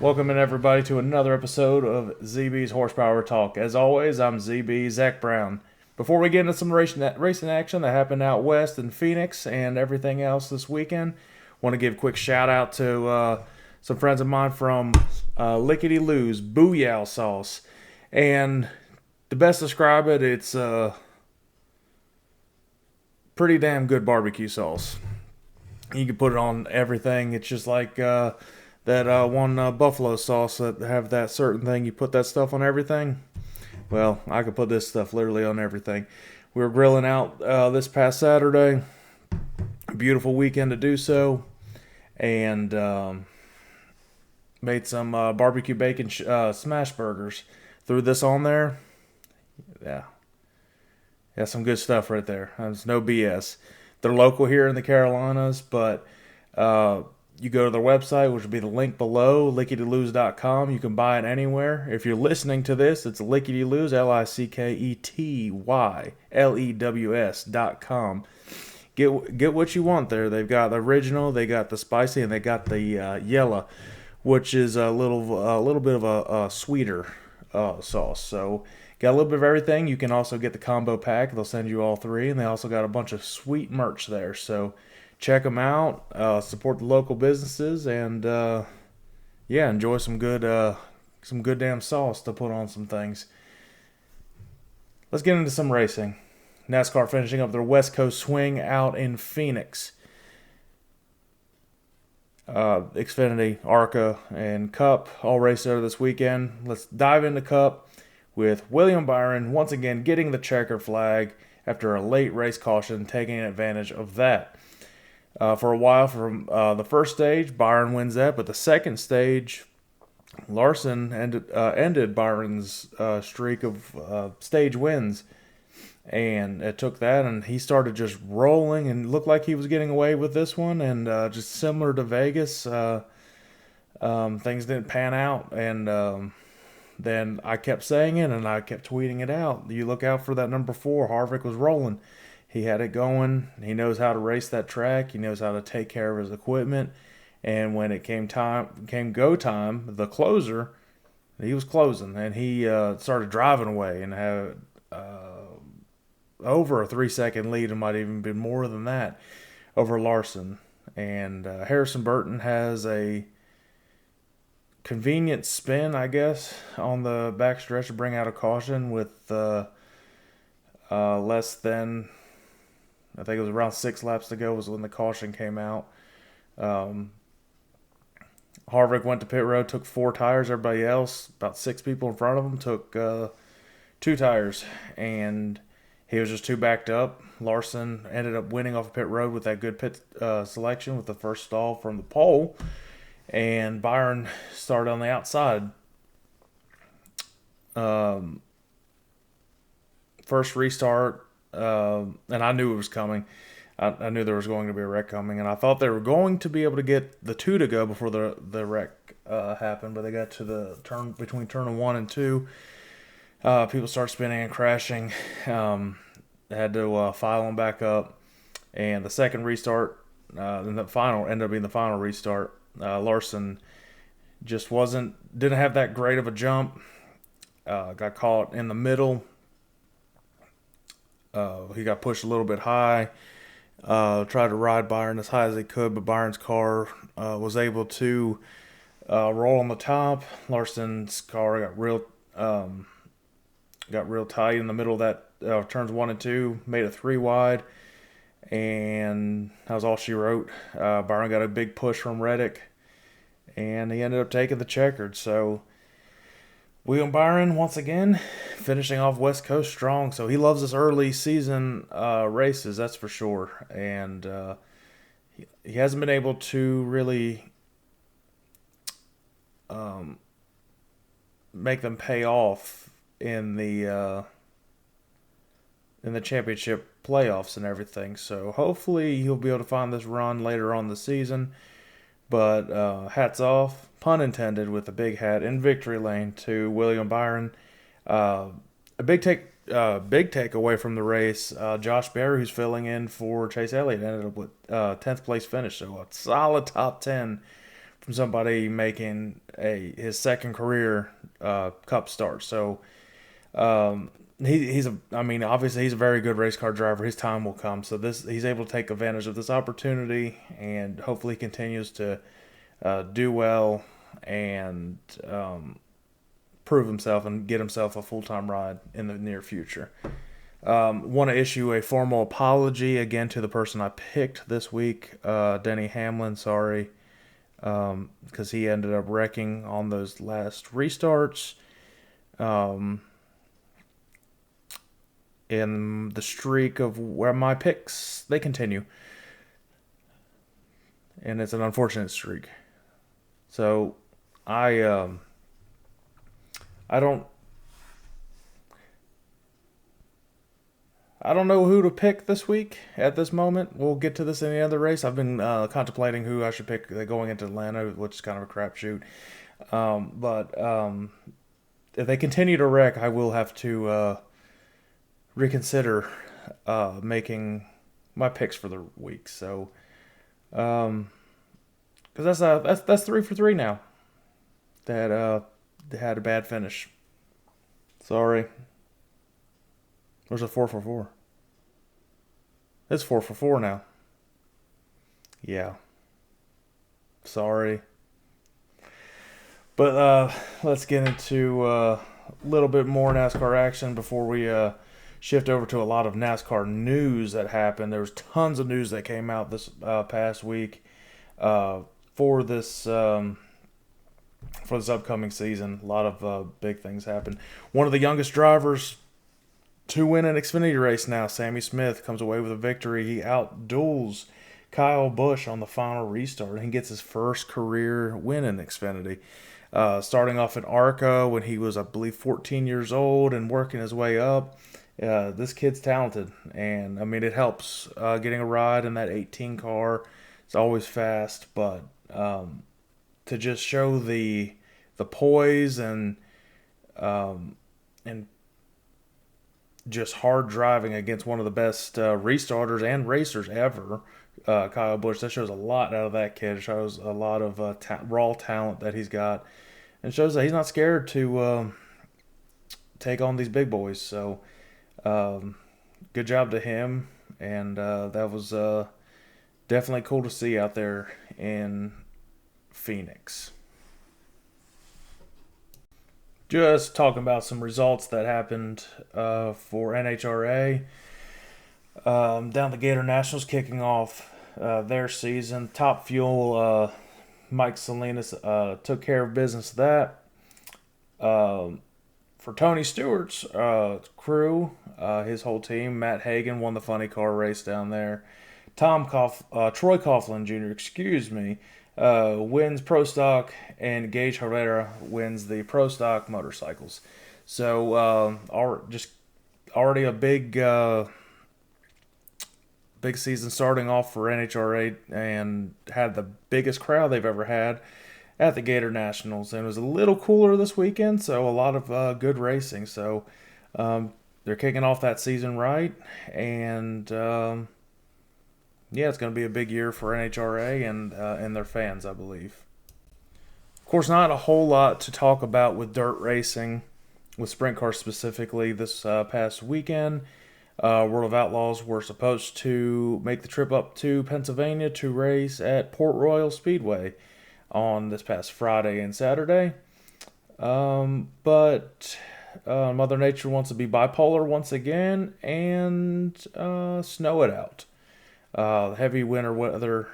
Welcome in everybody to another episode of ZB's Horsepower Talk. As always, I'm ZB Zack Brown. Before we get into some racing action that happened out west in Phoenix and everything else this weekend, want to give a quick shout out to some friends of mine from Lickety Lou's Booyah Sauce. And to best describe it, it's pretty damn good barbecue sauce. You can put it on everything. It's just like that one buffalo sauce that have that certain thing. You put that stuff on everything. Well, I could put this stuff literally on everything. We were grilling out this past Saturday. A beautiful weekend to do so. And made some barbecue bacon smash burgers. Threw this on there. Yeah, some good stuff right there. There's no BS. They're local here in the Carolinas, but you go to their website, which will be the link below, licketyloos.com. You can buy it anywhere. If you're listening to this, it's Lickety Lou's, LICKETYLEWS.com. Get what you want there. They've got the original, they got the spicy, and they got the yellow, which is a little bit of a sweeter sauce. So got a little bit of everything. You can also get the combo pack. They'll send you all three, and they also got a bunch of sweet merch there. So check them out. Support the local businesses, and enjoy some good damn sauce to put on some things. Let's get into some racing. NASCAR finishing up their West Coast swing out in Phoenix. Xfinity, ARCA, and Cup all raced there this weekend. Let's dive into Cup with William Byron once again getting the checker flag after a late race caution, taking advantage of that. For a while, from the first stage, Byron wins that, but the second stage, Larson ended Byron's streak of stage wins, and it took that, and he started just rolling, and looked like he was getting away with this one, and just similar to Vegas, things didn't pan out, and then I kept saying it, and I kept tweeting it out. You look out for that number 4. Harvick was rolling. He had it going. He knows how to race that track. He knows how to take care of his equipment. And when it came go time, the closer, he was closing, and he started driving away and had over a 3-second lead. It might even been more than that over Larson. And Harrison Burton has a convenient spin, I guess, on the backstretch to bring out a caution with less than, I think it was around 6 laps to go was when the caution came out. Harvick went to pit road, took 4 tires. Everybody else, about 6 people in front of him, took 2 tires, and he was just too backed up. Larson ended up winning off of pit road with that good pit selection with the first stall from the pole. And Byron started on the outside. First restart, and I knew it was coming. I knew there was going to be a wreck coming, and I thought they were going to be able to get the 2 to go before the wreck happened, but they got to the turn between turn 1 and 2. People started spinning and crashing. Had to file them back up, and the second restart, and the final ended up being the final restart. Larson just didn't have that great of a jump. Got caught in the middle. He got pushed a little bit high. Tried to ride Byron as high as he could, but Byron's car was able to roll on the top. Larson's car got real tight in the middle of that turns 1 and 2, made it 3 wide, and that was all she wrote. Byron got a big push from Reddick, and he ended up taking the checkered. So William Byron, once again, finishing off West Coast strong. So he loves his early season races, that's for sure. And he hasn't been able to really make them pay off in the championship playoffs and everything. So hopefully he'll be able to find this run later on the season. But hats off, pun intended, with a big hat in victory lane to William Byron. A big takeaway from the race. Josh Berry, who's filling in for Chase Elliott, ended up with 10th place finish. So a solid top 10 from somebody making his second career Cup start. So I mean, obviously he's a very good race car driver. His time will come. So he's able to take advantage of this opportunity, and hopefully continues to do well and prove himself and get himself a full-time ride in the near future. Want to issue a formal apology again to the person I picked this week, Denny Hamlin. Sorry, because he ended up wrecking on those last restarts. In the streak of where my picks, they continue. And it's an unfortunate streak. So I I don't I don't know who to pick this week at this moment. We'll get to this in the other race. I've been contemplating who I should pick going into Atlanta, which is kind of a crapshoot. But if they continue to wreck, I will have to reconsider making my picks for the week. So, because that's 3 for 3 now. That had a bad finish. Sorry. There's a 4 for 4. It's 4 for 4 now. Yeah. Sorry. But let's get into a little bit more NASCAR action before we shift over to a lot of NASCAR news that happened. There was tons of news that came out this past week for this upcoming season. A lot of big things happened. One of the youngest drivers to win an Xfinity race now, Sammy Smith, comes away with a victory. He outduels Kyle Busch on the final restart. He gets his first career win in Xfinity. Starting off in ARCA when he was, I believe, 14 years old and working his way up. This kid's talented, and I mean, it helps getting a ride in that 18 car. It's always fast, but to just show the poise and just hard driving against one of the best restarters and racers ever, Kyle Busch, that shows a lot out of that kid. It shows a lot of raw talent that he's got, and shows that he's not scared to take on these big boys. So good job to him, and that was definitely cool to see out there in Phoenix. Just talking about some results that happened for NHRA. Down the Gator Nationals kicking off their season. Top Fuel, Mike Salinas took care of business that. For Tony Stewart's crew, his whole team, Matt Hagan won the funny car race down there. Troy Coughlin Jr., wins Pro Stock, and Gage Herrera wins the Pro Stock motorcycles. So just already a big season starting off for NHRA, and had the biggest crowd they've ever had at the Gator Nationals. And it was a little cooler this weekend, so a lot of good racing. So they're kicking off that season right, and yeah, it's going to be a big year for NHRA and their fans, I believe. Of course, not a whole lot to talk about with dirt racing, with sprint cars specifically. This past weekend, World of Outlaws were supposed to make the trip up to Pennsylvania to race at Port Royal Speedway on this past Friday and Saturday. But Mother Nature wants to be bipolar once again and snow it out. Heavy winter weather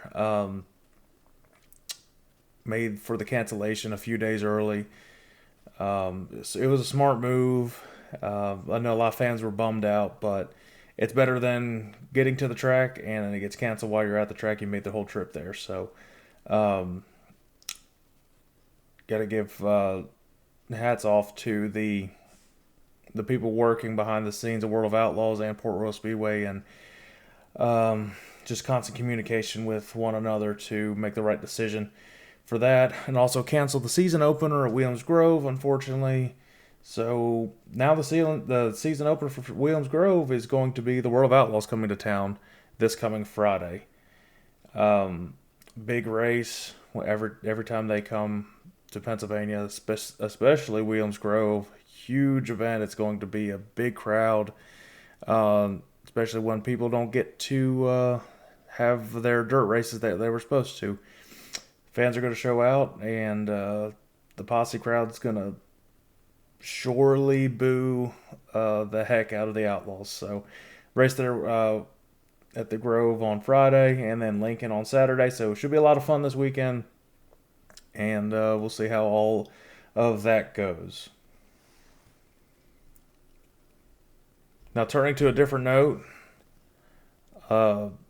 made for the cancellation a few days early. So it was a smart move. I know a lot of fans were bummed out, but it's better than getting to the track and then it gets canceled while you're at the track. You made the whole trip there. So got to give hats off to the people working behind the scenes at World of Outlaws and Port Royal Speedway, and just constant communication with one another to make the right decision for that, and also canceled the season opener at Williams Grove, unfortunately. So now the season opener for Williams Grove is going to be the World of Outlaws coming to town this coming Friday. Big race, every time they come to Pennsylvania, especially Williams Grove. Huge event. It's going to be a big crowd, especially when people don't get to have their dirt races that they were supposed to. Fans are going to show out, and the posse crowd's going to surely boo the heck out of the Outlaws. So, race there at the Grove on Friday, and then Lincoln on Saturday. So, it should be a lot of fun this weekend, and we'll see how all of that goes. Now, turning to a different note,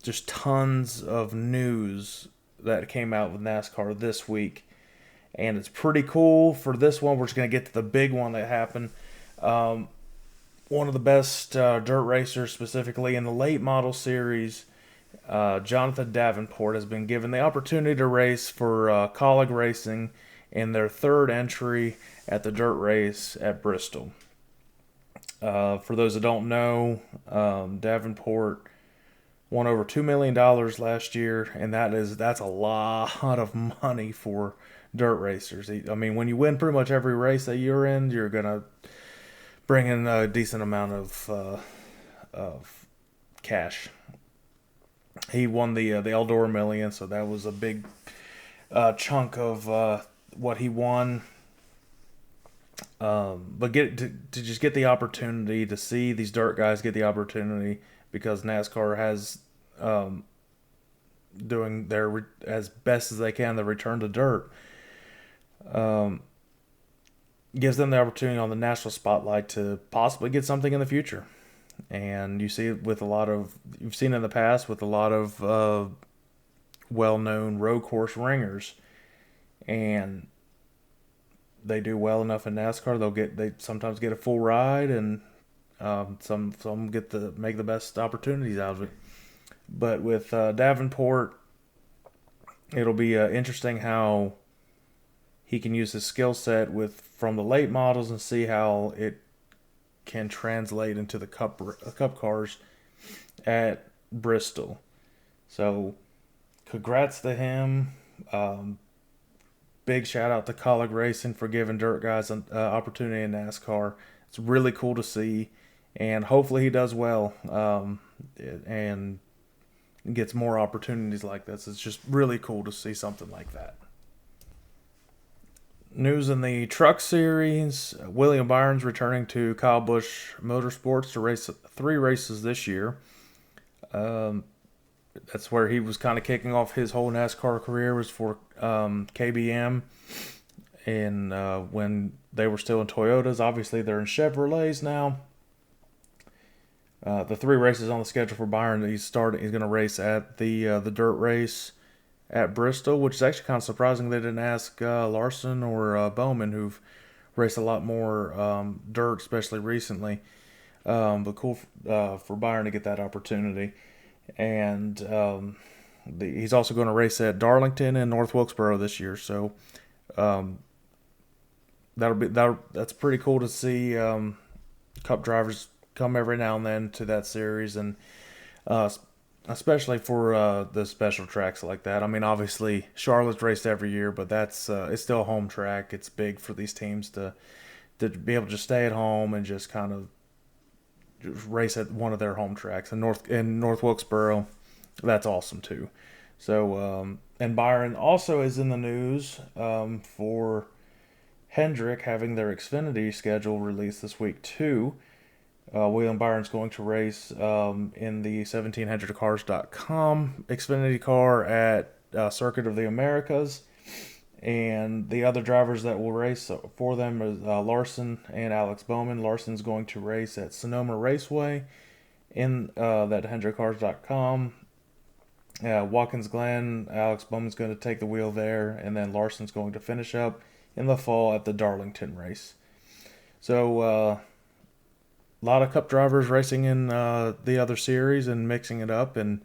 just tons of news that came out with NASCAR this week. And it's pretty cool. For this one, we're just going to get to the big one that happened. One of the best dirt racers, specifically in the late model series, Jonathan Davenport, has been given the opportunity to race for Colleague Racing in their third entry at the dirt race at Bristol. For those that don't know, Davenport won over $2 million last year, and that's a lot of money for dirt racers. I mean, when you win pretty much every race that you're in, you're gonna bring in a decent amount of cash. He won the Eldora Million, so that was a big chunk of what he won. But to just get the opportunity to see these dirt guys get the opportunity, because NASCAR has doing their as best as they can the return to dirt. Gives them the opportunity on the national spotlight to possibly get something in the future. And you see it with you've seen in the past with a lot of well-known road course ringers, and they do well enough in NASCAR. They sometimes get a full ride, and some get to make the best opportunities out of it. But with Davenport, it'll be interesting how he can use his skill set from the late models and see how it can translate into the cup cars at Bristol. So, congrats to him. Big shout out to Colleague Racing for giving dirt guys an opportunity in NASCAR. It's really cool to see, and hopefully he does well and gets more opportunities like this. It's just really cool to see something like that. News in the truck series: William Byron's returning to Kyle Busch Motorsports to race 3 races this year. That's where he was kind of kicking off his whole NASCAR career, was for KBM, and when they were still in Toyotas. Obviously, they're in Chevrolets now. The 3 races on the schedule for Byron, he's going to race at the dirt race at Bristol, which is actually kind of surprising they didn't ask Larson or Bowman, who've raced a lot more dirt, especially recently. But cool for Byron to get that opportunity. And he's also going to race at Darlington and North Wilkesboro this year. So that's pretty cool to see Cup drivers come every now and then to that series, and especially for the special tracks like that. I mean, obviously Charlotte's raced every year, but that's it's still a home track. It's big for these teams to be able to stay at home and just kind of just race at one of their home tracks. And North Wilkesboro, that's awesome too. So and Byron also is in the news for Hendrick having their Xfinity schedule released this week too. William Byron's going to race in the 1700cars.com Xfinity car at Circuit of the Americas. And the other drivers that will race for them is Larson and Alex Bowman. Larson's going to race at Sonoma Raceway in that HendrickCars.com. Watkins Glen, Alex Bowman's going to take the wheel there, and then Larson's going to finish up in the fall at the Darlington race. So, a lot of Cup drivers racing in the other series and mixing it up, and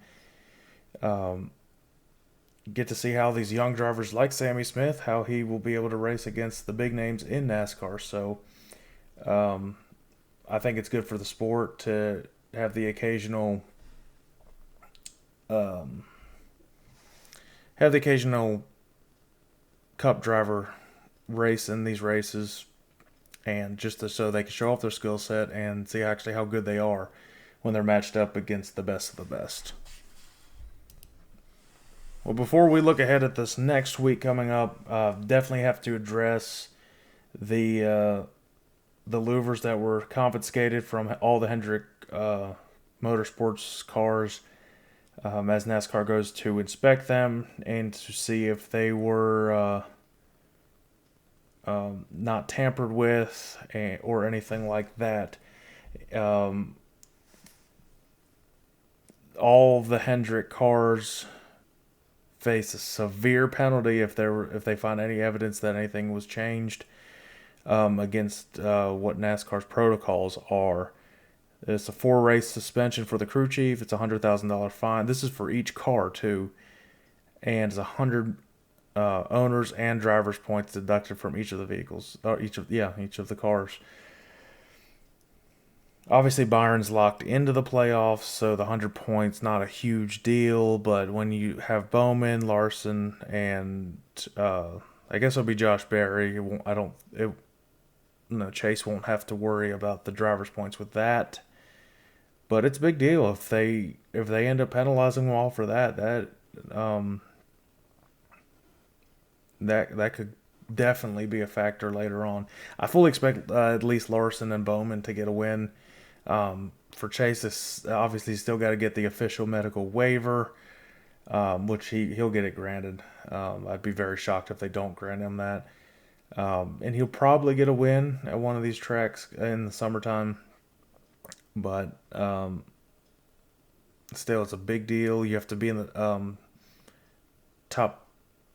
get to see how these young drivers like Sammy Smith, how he will be able to race against the big names in NASCAR. So, I think it's good for the sport to have the occasional Cup driver race in these races, and just so they can show off their skill set and see actually how good they are when they're matched up against the best of the best. Well, before we look ahead at this next week coming up, definitely have to address the louvers that were confiscated from all the Hendrick Motorsports cars as NASCAR goes to inspect them and to see if they were not tampered with or anything like that. All the Hendrick cars face a severe penalty if they find any evidence that anything was changed against what NASCAR's protocols are. It's a 4-race suspension for the crew chief. It's a $100,000 fine. This is for each car too, and it's 100 owners and drivers points deducted from each of the vehicles, or each of the cars. Obviously, Byron's locked into the playoffs, so the 100 points not a huge deal. But when you have Bowman, Larson, and I guess it'll be Josh Berry. Chase won't have to worry about the driver's points with that. But it's a big deal if they end up penalizing them all for that. That could definitely be a factor later on. I fully expect at least Larson and Bowman to get a win. For Chase, obviously he's still got to get the official medical waiver, which he'll get it granted. I'd be very shocked if they don't grant him that. And he'll probably get a win at one of these tracks in the summertime. But still, it's a big deal. You have to be in the top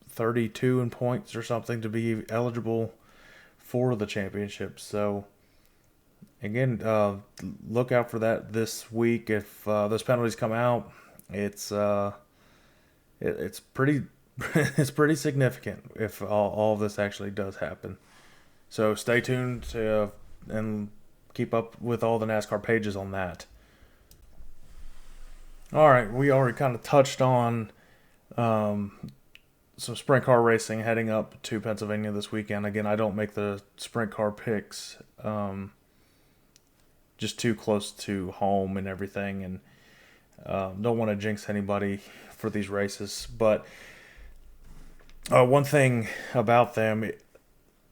32 in points or something to be eligible for the championship. So, again, look out for that this week. If those penalties come out, it's pretty it's pretty significant if all of this actually does happen. So stay tuned and keep up with all the NASCAR pages on that. All right, we already kind of touched on some sprint car racing heading up to Pennsylvania this weekend. Again, I don't make the sprint car picks, just too close to home and everything, and don't want to jinx anybody for these races. But one thing about them,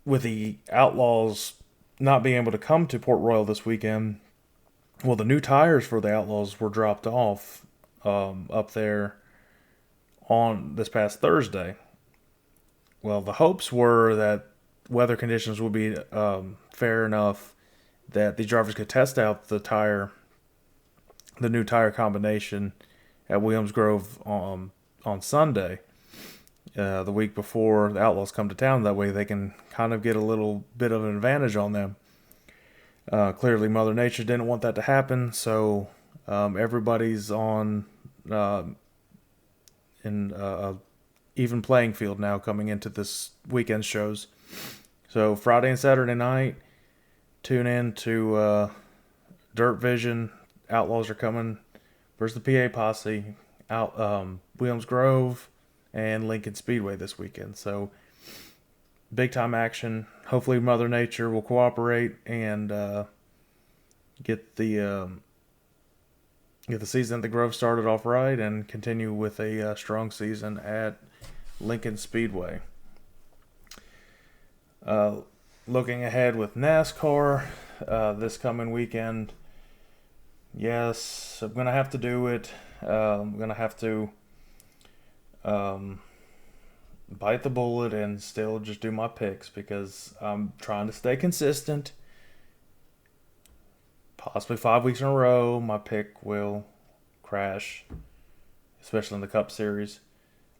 with the Outlaws not being able to come to Port Royal this weekend, well, the new tires for the Outlaws were dropped off up there on this past Thursday. Well, the hopes were that weather conditions would be fair enough that these drivers could test out the new tire combination at Williams Grove on Sunday, the week before the Outlaws come to town. That way they can kind of get a little bit of an advantage on them. Clearly, Mother Nature didn't want that to happen, so everybody's on in a even playing field now coming into this weekend shows. So Friday and Saturday night, tune in to Dirt Vision. Outlaws are coming versus the PA Posse out Williams Grove and Lincoln Speedway this weekend. So big time action. Hopefully Mother Nature will cooperate and get the season at the Grove started off right and continue with a strong season at Lincoln Speedway. Looking ahead with NASCAR this coming weekend, yes, I'm going to have to do it. I'm going to have to bite the bullet and still just do my picks because I'm trying to stay consistent. Possibly 5 weeks in a row, my pick will crash, especially in the Cup Series.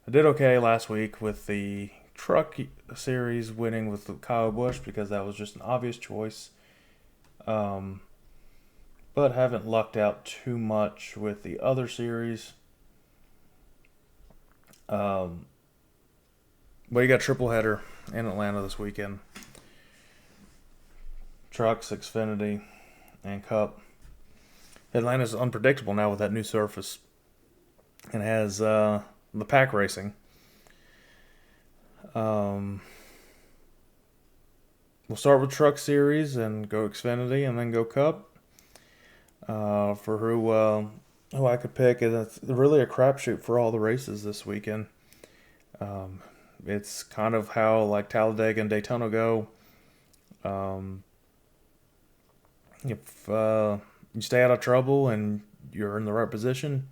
I did okay last week with the Truck Series winning with Kyle Busch because that was just an obvious choice. But haven't lucked out too much with the other series. But you got a triple header in Atlanta this weekend. Trucks, Xfinity, and Cup. Atlanta's unpredictable now with that new surface and has the pack racing. Um, we'll start with Truck Series and go Xfinity and then go Cup. For who I could pick, and it's really a crapshoot for all the races this weekend. Um, it's kind of how like Talladega and Daytona go. Um, if you stay out of trouble and you're in the right position,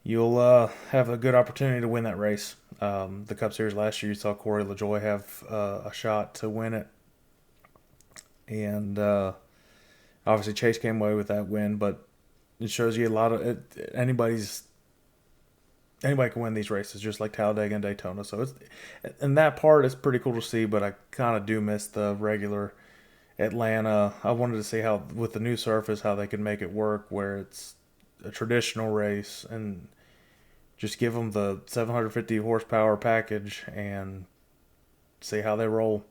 you'll have a good opportunity to win that race. The Cup Series last year, you saw Corey LaJoie have a shot to win it, and obviously Chase came away with that win. But it shows you a lot of anybody can win these races, just like Talladega and Daytona. So it's and that part is pretty cool to see. But I kind of do miss the regular Atlanta. I wanted to see how with the new surface how they could make it work where it's a traditional race and just give them the 750 horsepower package and see how they roll.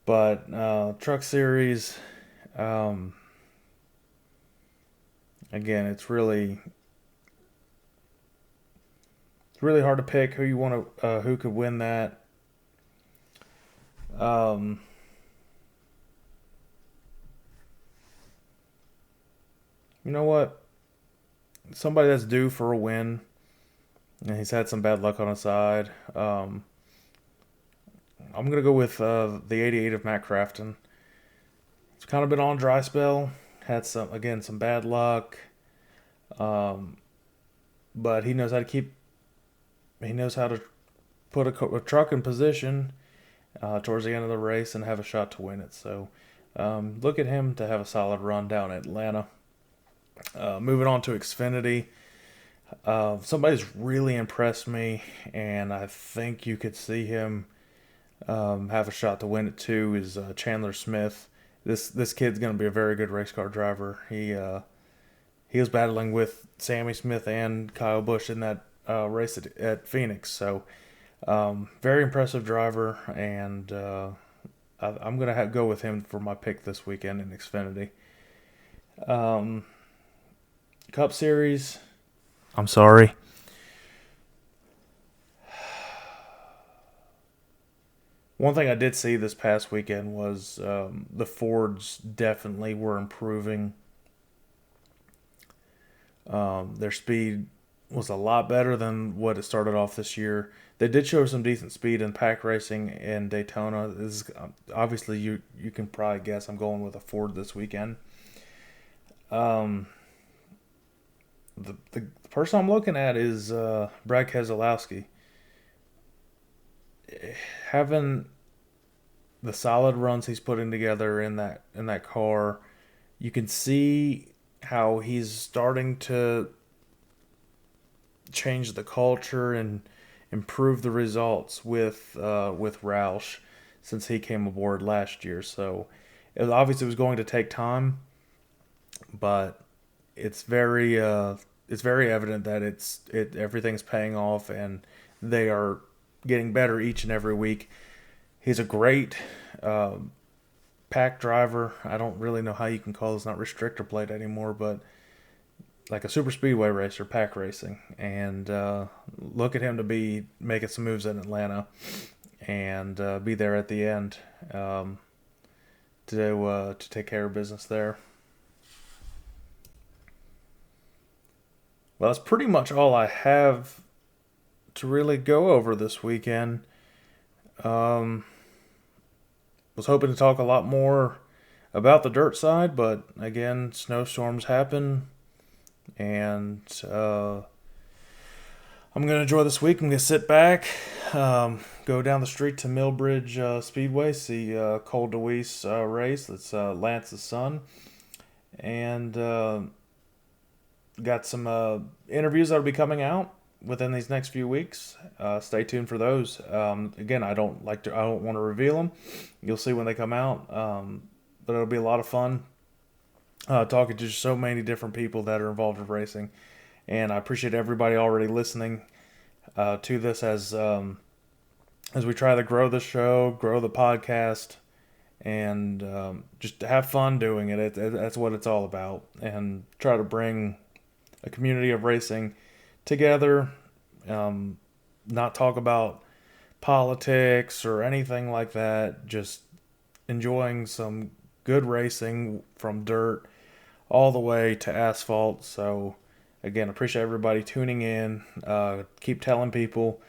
But Truck Series, um, again, it's really hard to pick who you want to who could win that. Um, you know what? Somebody that's due for a win, and he's had some bad luck on his side. I'm gonna go with the '88 of Matt Crafton. It's kind of been on dry spell. Had some bad luck, um, but he knows how to keep. He knows how to put a truck in position towards the end of the race and have a shot to win it. So look at him to have a solid run down at Atlanta. Moving on to Xfinity. Somebody's really impressed me, and I think you could see him have a shot to win it too. Is Chandler Smith? This kid's going to be a very good race car driver. He was battling with Sammy Smith and Kyle Busch in that race at Phoenix. So very impressive driver, and I'm going to go with him for my pick this weekend in Xfinity. Um, Cup Series. I'm sorry. One thing I did see this past weekend was the Fords definitely were improving. Their speed was a lot better than what it started off this year. They did show some decent speed in pack racing in Daytona. This is, obviously, you can probably guess I'm going with a Ford this weekend. Um, the person I'm looking at is Brad Keselowski. Having the solid runs he's putting together in that car, you can see how he's starting to change the culture and improve the results with Roush since he came aboard last year. So it was going to take time, but it's very evident that everything's paying off and they are getting better each and every week. He's a great pack driver. I don't really know how you can call this not restrictor plate anymore, but like a super speedway racer, pack racing, and look at him to be making some moves in Atlanta and be there at the end to take care of business there. Well, that's pretty much all I have to really go over this weekend. Um, was hoping to talk a lot more about the dirt side, but again, snowstorms happen, and I'm gonna enjoy this week. I'm gonna sit back, go down the street to Millbridge Speedway, see Cole DeWeese race. That's Lance's son, and got some interviews that'll be coming out within these next few weeks. Stay tuned for those. Again, I don't want to reveal them. You'll see when they come out. But it'll be a lot of fun talking to so many different people that are involved with racing. And I appreciate everybody already listening to this as we try to grow the show, grow the podcast, and just have fun doing it. That's what it's all about. And try to bring a community of racing together, not talk about politics or anything like that. Just enjoying some good racing from dirt all the way to asphalt. So, again, appreciate everybody tuning in. Keep telling people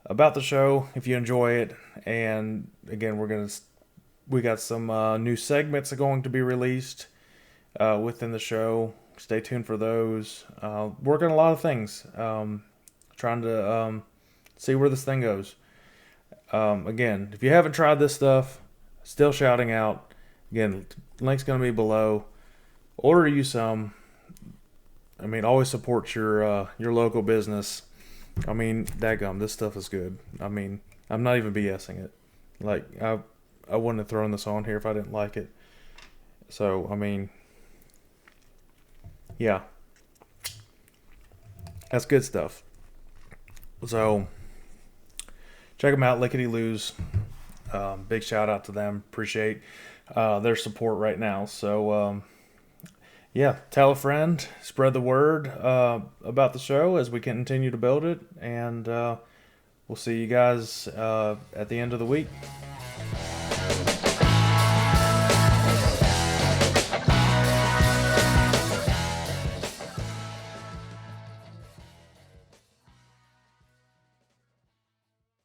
about the show if you enjoy it. And again, we got some new segments are going to be released within the show. Stay tuned for those. Working a lot of things. Trying to see where this thing goes. Again, if you haven't tried this stuff, still shouting out. Again, link's going to be below. Order you some. I mean, always support your local business. I mean, dadgum, this stuff is good. I mean, I'm not even BSing it. Like, I wouldn't have thrown this on here if I didn't like it. So, I mean, yeah. That's good stuff. So, check them out, Lickety Loos. Big shout out to them. Appreciate their support right now. So, yeah, tell a friend, spread the word about the show as we continue to build it, and we'll see you guys at the end of the week.